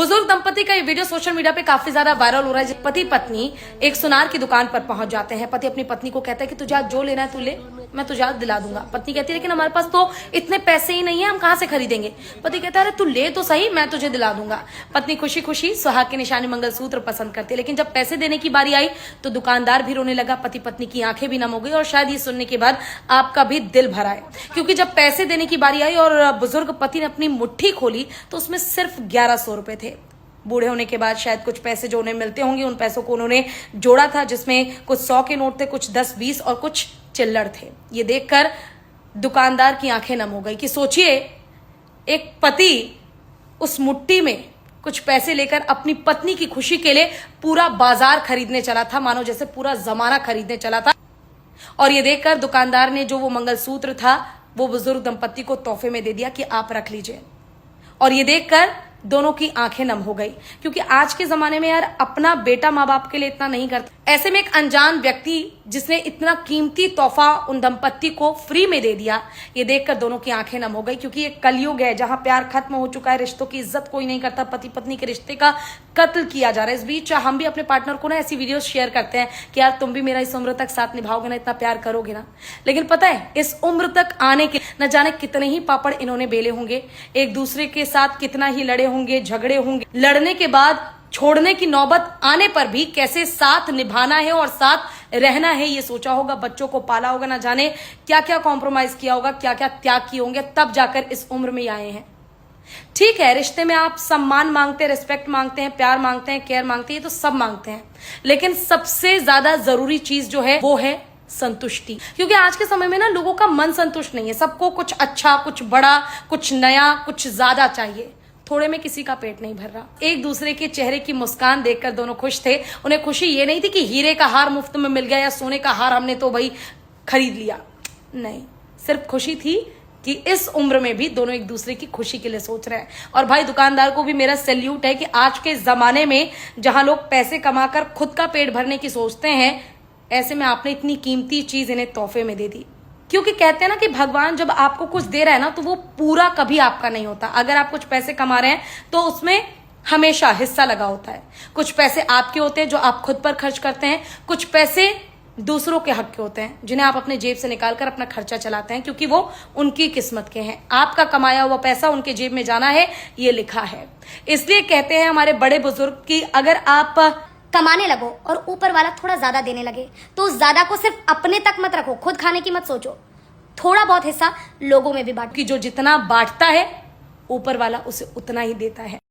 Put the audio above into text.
बुजुर्ग दंपति का ये वीडियो सोशल मीडिया पे काफी ज्यादा वायरल हो रहा है। पति पत्नी एक सुनार की दुकान पर पहुंच जाते हैं। पति अपनी पत्नी को कहता है कि तुझे आज जो लेना है तू ले, मैं तुझे आज दिला दूंगा। पत्नी कहती है लेकिन हमारे पास तो इतने पैसे ही नहीं है, हम कहां से खरीदेंगे। पति कहता है अरे तू ले तो सही, मैं तुझे दिला दूंगा। पत्नी खुशी खुशी सुहाग की निशानी मंगलसूत्र पसंद करती है, लेकिन जब पैसे देने की बारी आई तो दुकानदार भी रोने लगा। पति पत्नी की आंखें भी नम हो गई और शायद ये सुनने के बाद आपका भी दिल भरा है, क्योंकि जब पैसे देने की बारी आई और बुजुर्ग पति ने अपनी मुट्ठी खोली तो उसमें सिर्फ 1100 रुपए थे। बूढ़े होने के बाद शायद कुछ पैसे जो उन्हें मिलते होंगे उन पैसों को उन्होंने जोड़ा था, जिसमें कुछ 100 के नोट थे, कुछ 10, 20 और कुछ चिल्लड़ थे। ये देखकर दुकानदार की आंखें नम हो गई कि सोचिए एक पति उस मुट्ठी में कुछ पैसे लेकर अपनी पत्नी की खुशी के लिए पूरा बाजार खरीदने चला था, मानो जैसे पूरा जमाना खरीदने चला था। और ये देखकर दुकानदार ने जो वो मंगलसूत्र था वो बुजुर्ग दंपति को तोहफे में दे दिया कि आप रख लीजिए। और ये देखकर दोनों की आंखें नम हो गई, क्योंकि आज के जमाने में यार अपना बेटा माँ बाप के लिए इतना नहीं करता। ऐसे में एक अनजान व्यक्ति जिसने इतना कीमती तोहफा उन दंपत्ति को फ्री में दे दिया, ये देखकर दोनों की आंखें नम हो गई। क्योंकि ये कलयुग है जहां प्यार खत्म हो चुका है, रिश्तों की इज्जत कोई नहीं करता, पति पत्नी के रिश्ते का कत्ल किया जा रहा है। इस बीच हम भी अपने पार्टनर को ना ऐसी वीडियोस शेयर करते हैं कि यार तुम भी मेरा इस उम्र तक साथ निभाओगे ना, इतना प्यार करोगे ना। लेकिन पता है इस उम्र तक आने के न जाने कितने ही पापड़ इन्होंने बेले होंगे, एक दूसरे के साथ कितना ही लड़े होंगे, झगड़े होंगे, लड़ने के बाद छोड़ने की नौबत आने पर भी कैसे साथ निभाना है और साथ रहना है ये सोचा होगा। बच्चों को पाला होगा, ना जाने क्या क्या कॉम्प्रोमाइज किया होगा, क्या क्या त्याग किए होंगे, तब जाकर इस उम्र में आए हैं। ठीक है, रिश्ते में आप सम्मान मांगते हैं, रिस्पेक्ट मांगते हैं, प्यार मांगते हैं, केयर मांगते हैं, ये तो सब मांगते हैं, लेकिन सबसे ज्यादा जरूरी चीज जो है वो है संतुष्टि। क्योंकि आज के समय में ना लोगों का मन संतुष्ट नहीं है, सबको कुछ अच्छा, कुछ बड़ा, कुछ नया, कुछ ज्यादा चाहिए। थोड़े में किसी का पेट नहीं भर रहा। एक दूसरे के चेहरे की मुस्कान देखकर दोनों खुश थे। उन्हें खुशी ये नहीं थी कि हीरे का हार मुफ्त में मिल गया या सोने का हार हमने तो भाई खरीद लिया, नहीं, सिर्फ खुशी थी कि इस उम्र में भी दोनों एक दूसरे की खुशी के लिए सोच रहे हैं। और भाई दुकानदार को भी मेरा सैल्यूट है कि आज के जमाने में जहां लोग पैसे कमाकर खुद का पेट भरने की सोचते हैं, ऐसे में आपने इतनी कीमती चीज इन्हें तोहफे में दे दी। क्योंकि कहते हैं ना कि भगवान जब आपको कुछ दे रहा है ना तो वो पूरा कभी आपका नहीं होता। अगर आप कुछ पैसे कमा रहे हैं तो उसमें हमेशा हिस्सा लगा होता है। कुछ पैसे आपके होते हैं जो आप खुद पर खर्च करते हैं, कुछ पैसे दूसरों के हक के होते हैं जिन्हें आप अपने जेब से निकालकर अपना खर्चा चलाते हैं, क्योंकि वो उनकी किस्मत के हैं। आपका कमाया हुआ पैसा उनके जेब में जाना है, ये लिखा है। इसलिए कहते हैं हमारे बड़े बुजुर्ग कि अगर आप कमाने लगो और ऊपर वाला थोड़ा ज्यादा देने लगे तो उस ज्यादा को सिर्फ अपने तक मत रखो, खुद खाने की मत सोचो, थोड़ा बहुत हिस्सा लोगों में भी बांटो। कि जो जितना बांटता है ऊपर वाला उसे उतना ही देता है।